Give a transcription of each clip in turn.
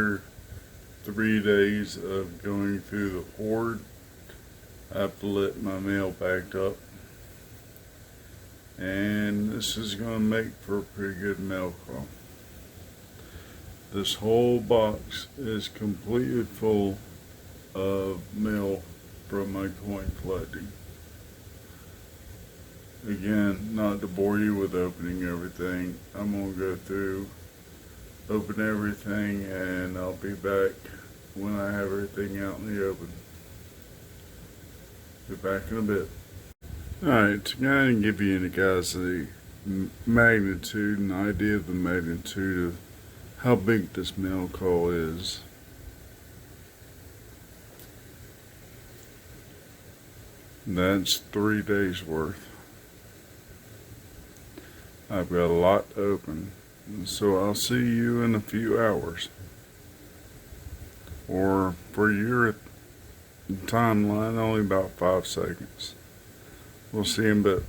after 3 days of going through the hoard, I've lit my mail back up. And this is going to make for a pretty good mail call. This whole box is completely full of mail from my coin collecting. Again, not to bore you with opening everything, I'm going to go through, open everything, and I'll be back when I have everything out in the open. Be back in a bit. Alright, to kind of give you guys the magnitude, an idea of the magnitude of how big this mail call is. That's 3 days worth. I've got a lot to open, so I'll see you in a few hours. Or for your timeline, only about 5 seconds. We'll see in a bit.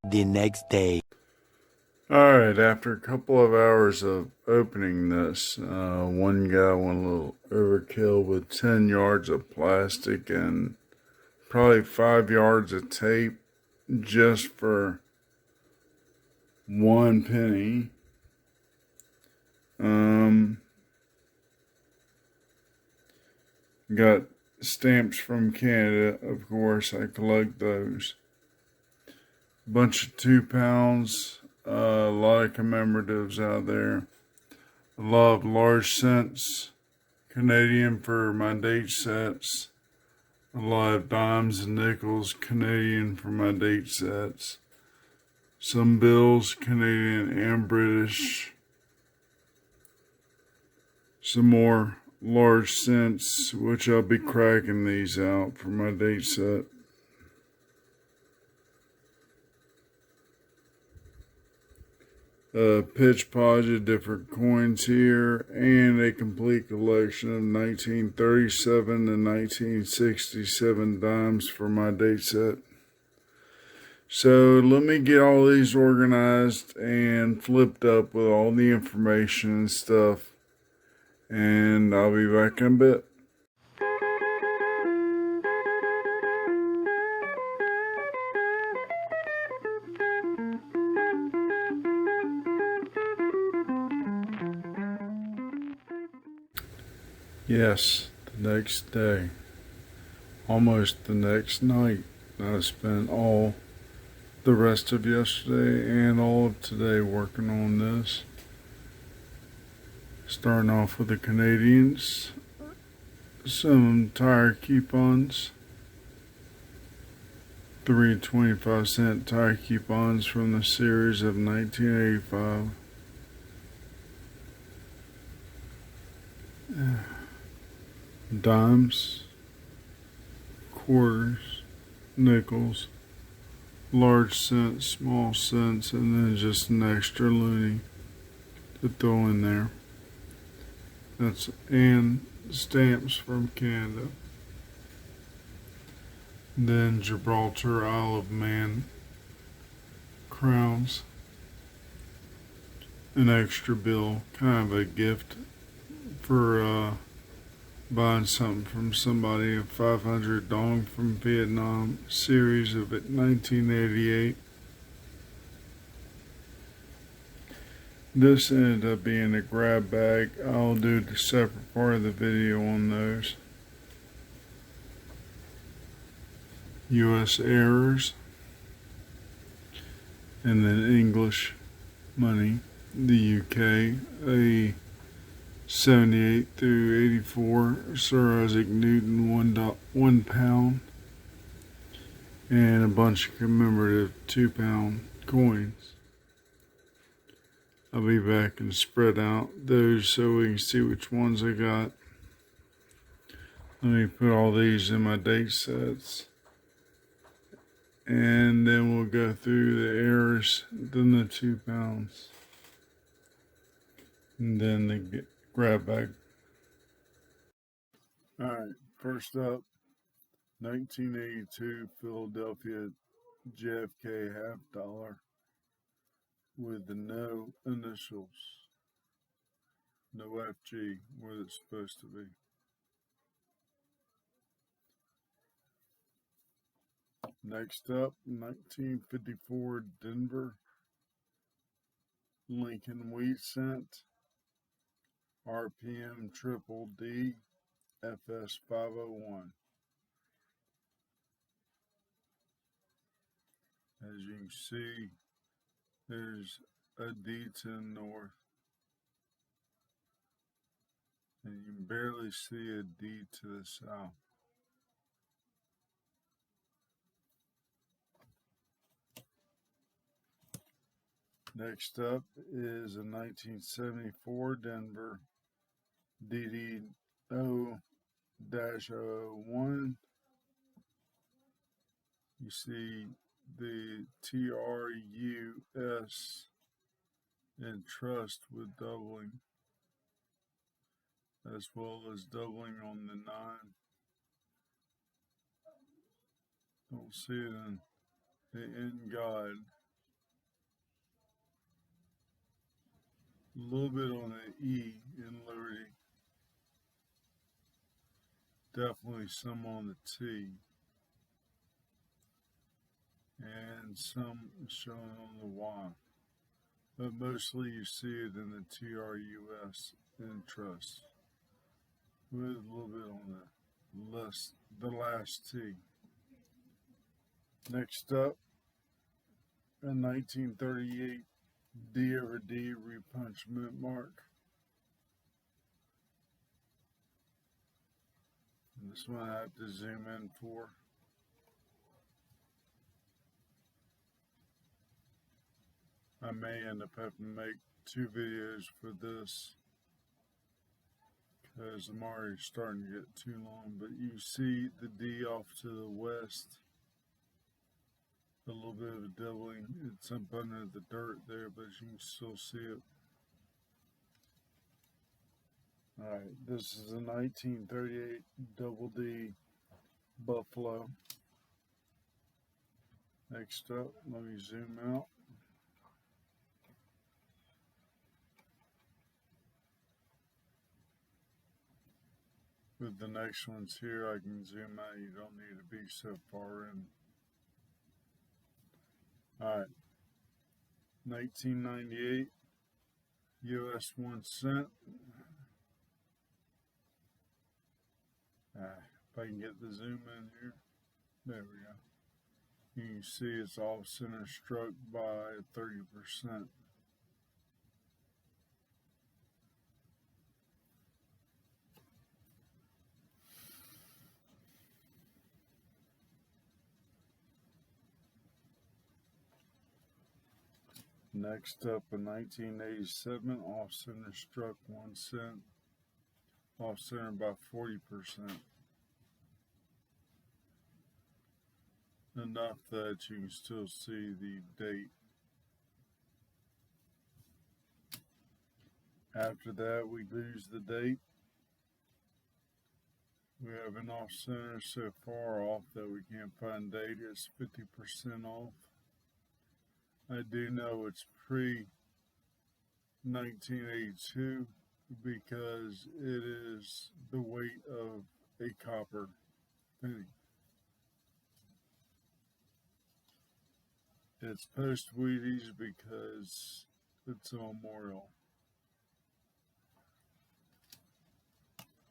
The next day. Alright, after a couple of hours of opening this, one guy went a little overkill with 10 yards of plastic and probably 5 yards of tape just for 1 penny. Got stamps from Canada, of course, I collect those. Bunch of 2 pounds, a lot of commemoratives out there. A lot of large cents, Canadian for my date sets. A lot of dimes and nickels, Canadian for my date sets. Some bills, Canadian and British. Some more large cents, which I'll be cracking these out for my date set. Pitch podge of different coins here, and a complete collection of 1937 and 1967 dimes for my date set. So let me get all these organized and flipped up with all the information and stuff, and I'll be back in a bit. Yes, the next day, almost the next night, I spent all the rest of yesterday and all of today working on this. Starting off with the Canadians, some tire coupons, 3 25-cent tire coupons from the series of 1985. Dimes, quarters, nickels, large cents, small cents, and then just an extra loony to throw in there. And stamps from Canada. Then Gibraltar, Isle of Man crowns. An extra bill, kind of a gift for buying something from somebody. A 500 dong from Vietnam, series of 1988. This ended up being a grab bag. I'll do the separate part of the video on those. US errors. And then English money. The UK, a 78 through 84 Sir Isaac Newton 1 pound, and a bunch of commemorative 2 pound coins. I'll be back and spread out those so we can see which ones I got. Let me put all these in my date sets, and then we'll go through the errors, then the 2 pounds, and then the grab bag. Alright, first up, 1982 Philadelphia JFK $50 with the no initials. No FG where it's supposed to be. Next up, 1954 Denver Lincoln Wheat Cent, RPM Triple D, FS 501. As you can see, there's a D to the north, and you can barely see a D to the south. Next up is a 1974 Denver DD0-001. You see the TRUS in trust with doubling, as well as doubling on the 9. Don't see it in the in God. A little bit on the E in Liberty. Definitely some on the T. And some shown on the Y. But mostly you see it in the TRUS in trust, with a little bit on the last T. Next up, a 1938 D over D repunchment mark. And this one I have to zoom in for. I may end up having to make 2 videos for this because I'm already starting to get too long. But you see the D off to the west. A little bit of a doubling. It's up under the dirt there, but you can still see it. Alright, this is a 1938 Double D Buffalo. Next up, let me zoom out. With the next ones here, I can zoom out. You don't need to be so far in. Alright, 1998 US 1 cent. If I can get the zoom in here. There we go. You can see it's off center struck by 30%. Next up, a 1987 off center struck 1 cent, off center by 40%. Enough that you can still see the date. After that, we lose the date. We have an off center so far off that we can't find date. It's 50% off. I do know it's pre-1982 because it is the weight of a copper penny. It's post-Wheaties because it's a memorial.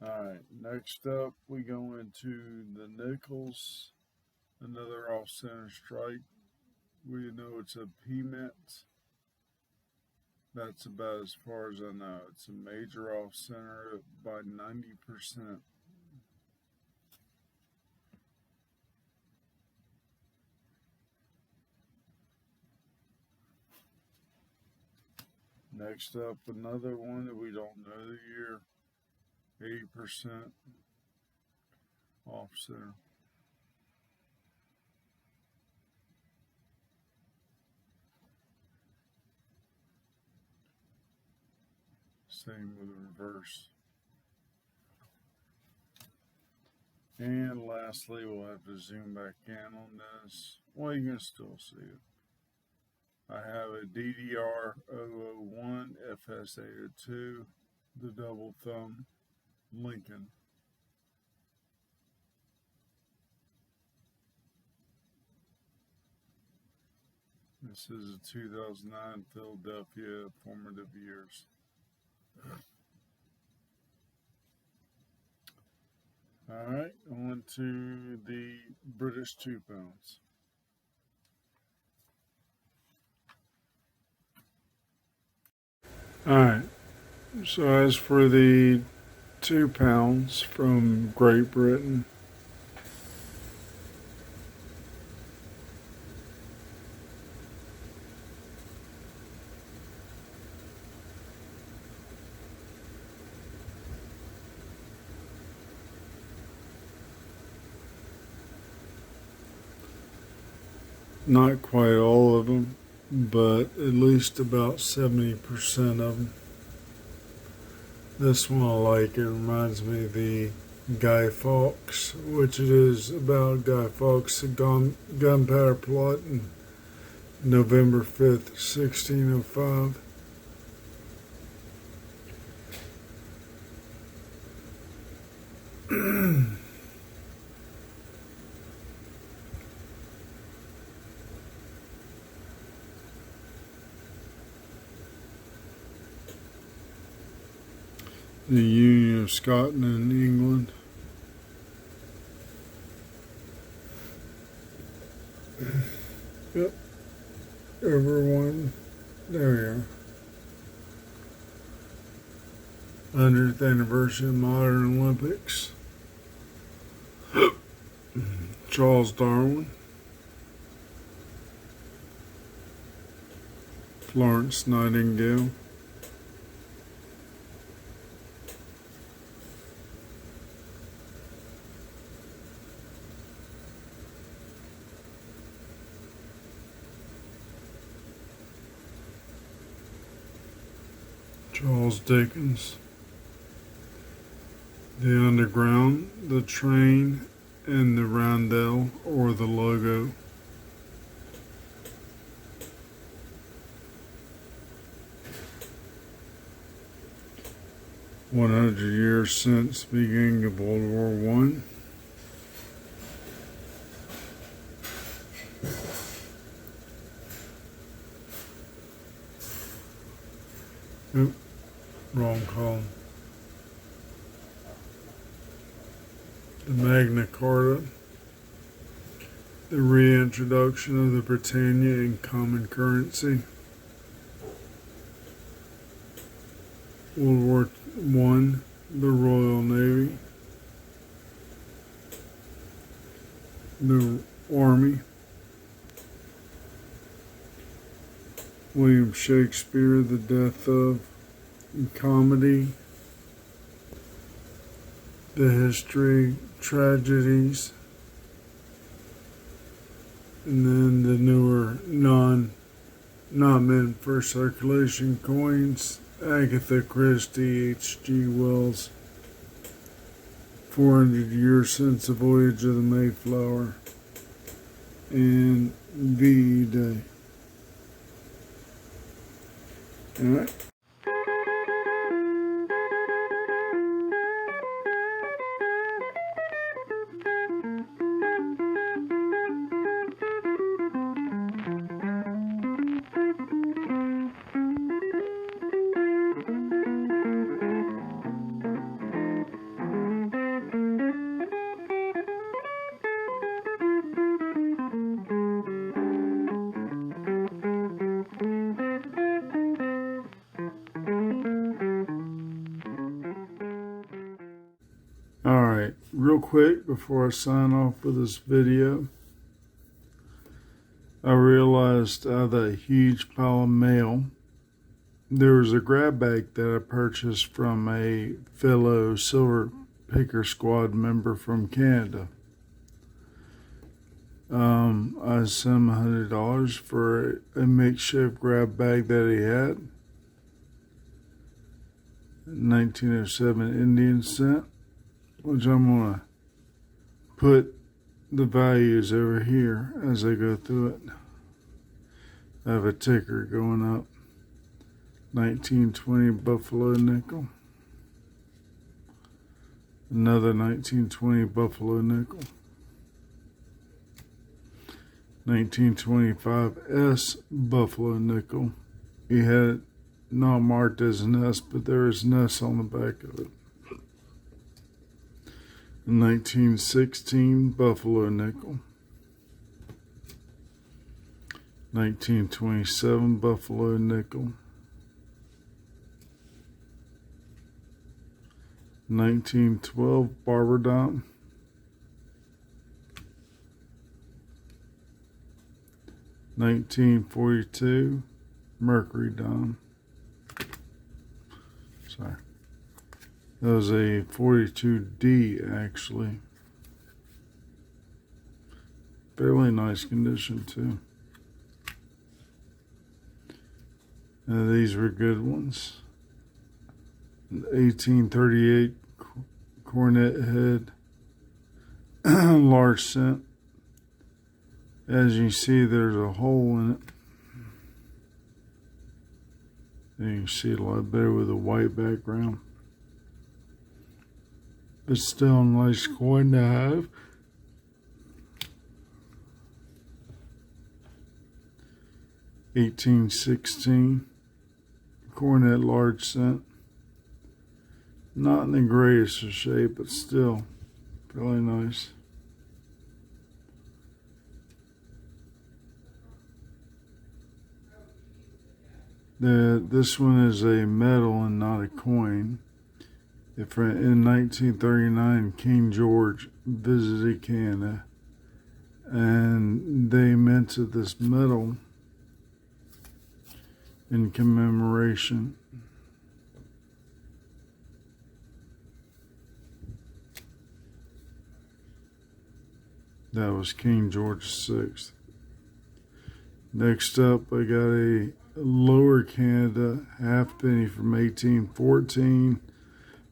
Alright, next up we go into the nickels. Another off-center strike. We know it's a P-mint. That's about as far as I know. It's a major off-center by 90%. Next up, another one that we don't know the year. 80% off-center. Same with the reverse. And lastly, we'll have to zoom back in on this. Well, you can still see it. I have a DDR001 FS802 the double thumb Lincoln. This is a 2009 Philadelphia formative years. All right, on to the British 2 pounds. All right, so as for the 2 pounds from Great Britain, not quite all of them, but at least about 70% of them. This one I like. It reminds me of the Guy Fawkes, which it is about Guy Fawkes' gunpowder plot in November 5th, 1605. The Union of Scotland and England. Yep. Everyone. There we are. 100th anniversary of modern Olympics. Charles Darwin. Florence Nightingale. Charles Dickens. The Underground, the Train, and the Roundel, or the logo. "100 years since the beginning of World War One." Oop, wrong column. The Magna Carta, the reintroduction of the Britannia in common currency. World War One, the Royal Navy, the Army. William Shakespeare, the death of comedy, the history, tragedies, and then the newer not meant for circulation coins, Agatha Christie, H.G. Wells, 400 years since the voyage of the Mayflower, and VE Day. All right. Alright, real quick before I sign off with this video, I realized out of that huge pile of mail, there was a grab bag that I purchased from a fellow Silver Picker Squad member from Canada. I sent him $100 for a makeshift grab bag that he had. 1907 Indian cent, which I'm going to put the values over here as I go through it. I have a ticker going up. 1920 Buffalo nickel. Another 1920 Buffalo nickel. 1925 S Buffalo nickel. He had it not marked as an S, but there is an S on the back of it. 1916 Buffalo nickel. 1927 Buffalo nickel. 1912 Barber dime. 1942 Mercury dime. Sorry. That was a 42D actually. Fairly nice condition too. These were good ones. 1838 cornet head, large cent. As you see, there's a hole in it. And you can see it a lot better with a white background. But still a nice coin to have. $18.16 cornet large cent. Not in the greatest of shape, but still really nice. This one is a medal and not a coin. In 1939, King George visited Canada, and they minted this medal in commemoration. That was King George VI. Next up, I got a Lower Canada halfpenny from 1814.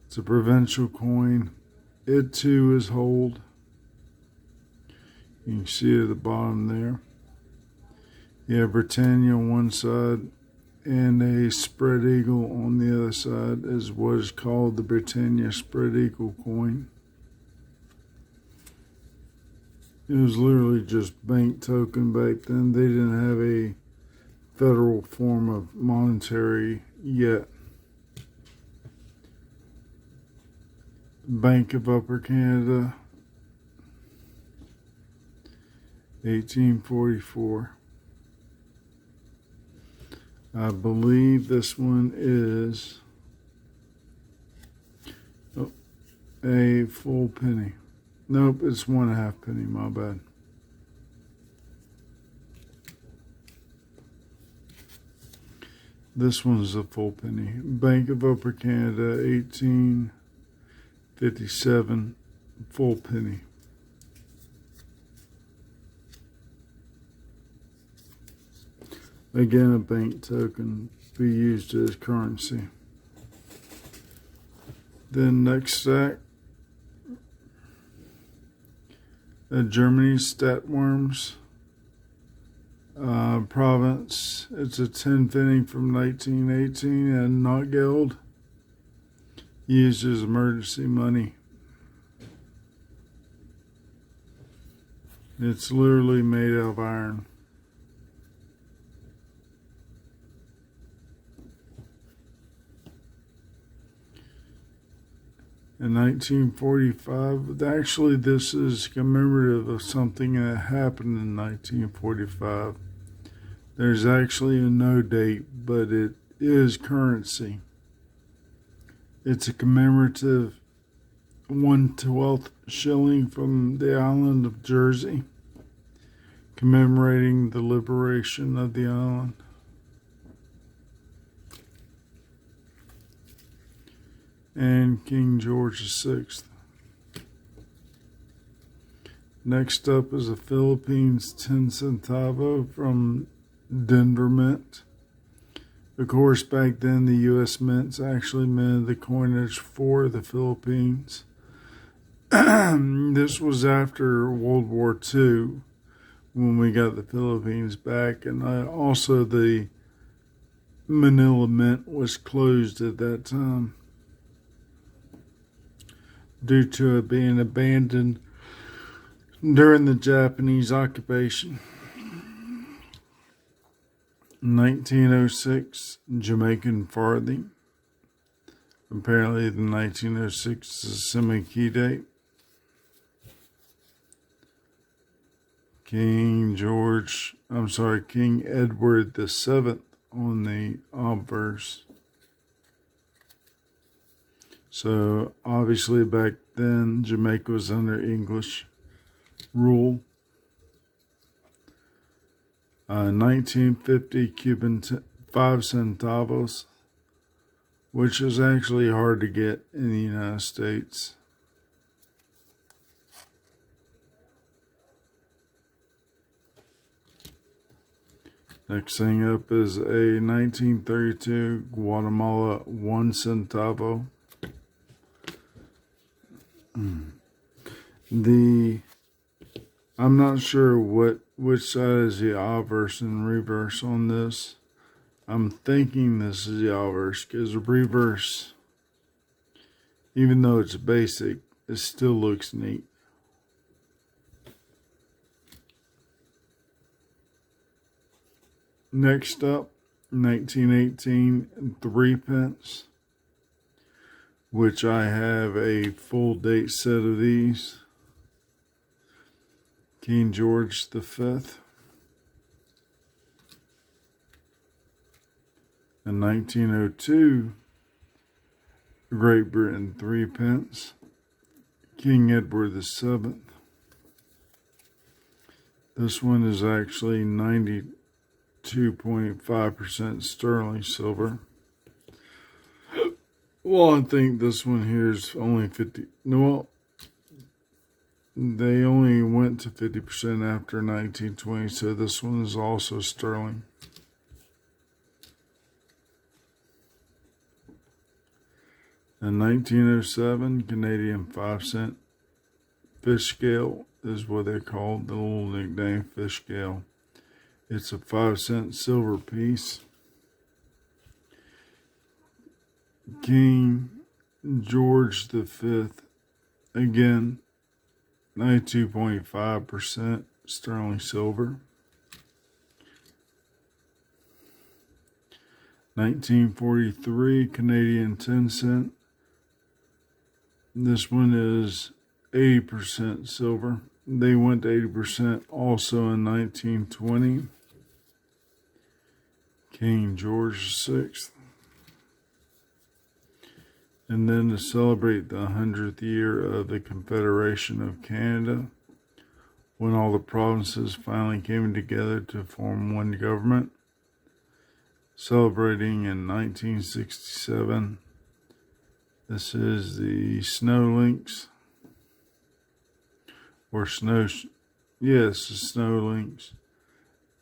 It's a provincial coin. It too is hold. You can see it at the bottom there. You have Britannia on one side and a spread eagle on the other side, is what is called the Britannia spread eagle coin. It was literally just bank token back then. They didn't have a federal form of monetary yet. Bank of Upper Canada, 1844. I believe this one is a full penny. Nope, it's 1.5 penny, my bad. This one's a full penny. Bank of Upper Canada, 1857, full penny. Again, a bank token be used as currency. Then next stack, Germany's Statworms province. It's a 10 penny from 1918 and not geld, used as emergency money. It's literally made out of iron. In 1945, actually this is commemorative of something that happened in 1945. There's actually a no date, but it is currency. It's a commemorative 1/12 shilling from the island of Jersey, commemorating the liberation of the island. And King George VI. Next up is a Philippines 10 centavo from Denver Mint. Of course, back then the U.S. mints actually minted the coinage for the Philippines. This was after World War II when we got the Philippines back, and also the Manila Mint was closed at that time. due to it being abandoned during the Japanese occupation. 1906, Jamaican farthing. Apparently, the 1906 is a semi-key date. King Edward VII on the obverse. So, obviously, back then, Jamaica was under English rule. 1950 Cuban 5 centavos, which is actually hard to get in the United States. Next thing up is a 1932 Guatemala 1 centavo. I'm not sure which side is the obverse and reverse on this. I'm thinking this is the obverse because the reverse, even though it's basic, it still looks neat. Next up, 1918 3 pence, which I have a full date set of these. King George V. In 1902, Great Britain 3 pence, King Edward VII. This one is actually 92.5% sterling silver. Well, I think this one here is only 50. No, they only went to 50% after 1920, so this one is also sterling. In 1907, Canadian 5-cent fish scale is what they called the little nickname fish scale. It's a 5-cent silver piece. King George V, again, 92.5% sterling silver. 1943 Canadian 10-cent. This one is 80% silver. They went to 80% also in 1920. King George VI. And then to celebrate the 100th year of the Confederation of Canada, when all the provinces finally came together to form one government, celebrating in 1967. This is the Snow Lynx, or the Snow Lynx,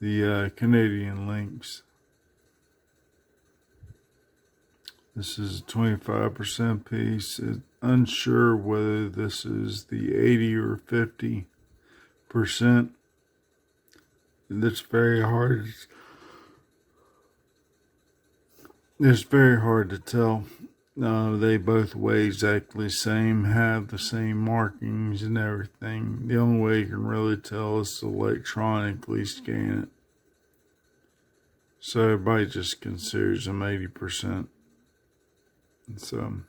the Canadian Lynx. This is a 25% piece. It's unsure whether this is the 80 or 50%. It's very hard. It's very hard to tell. They both weigh exactly the same, have the same markings and everything. The only way you can really tell is to electronically scan it. So everybody just considers them 80%. So,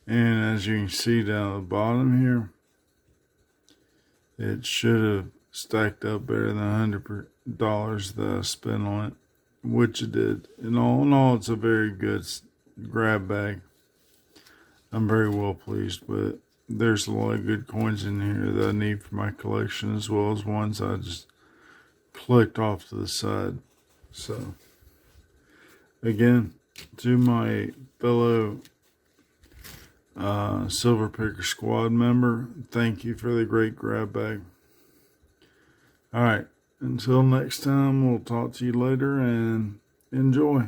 and as you can see down at the bottom here, it should have stacked up better than $100 that I spent on it, which it did. And all in all, it's a very good grab bag. I'm very well pleased with it. There's a lot of good coins in here that I need for my collection, as well as ones I just clicked off to the side. So, again, to my fellow Silver Picker Squad member, thank you for the great grab bag. All right, until next time, we'll talk to you later and enjoy.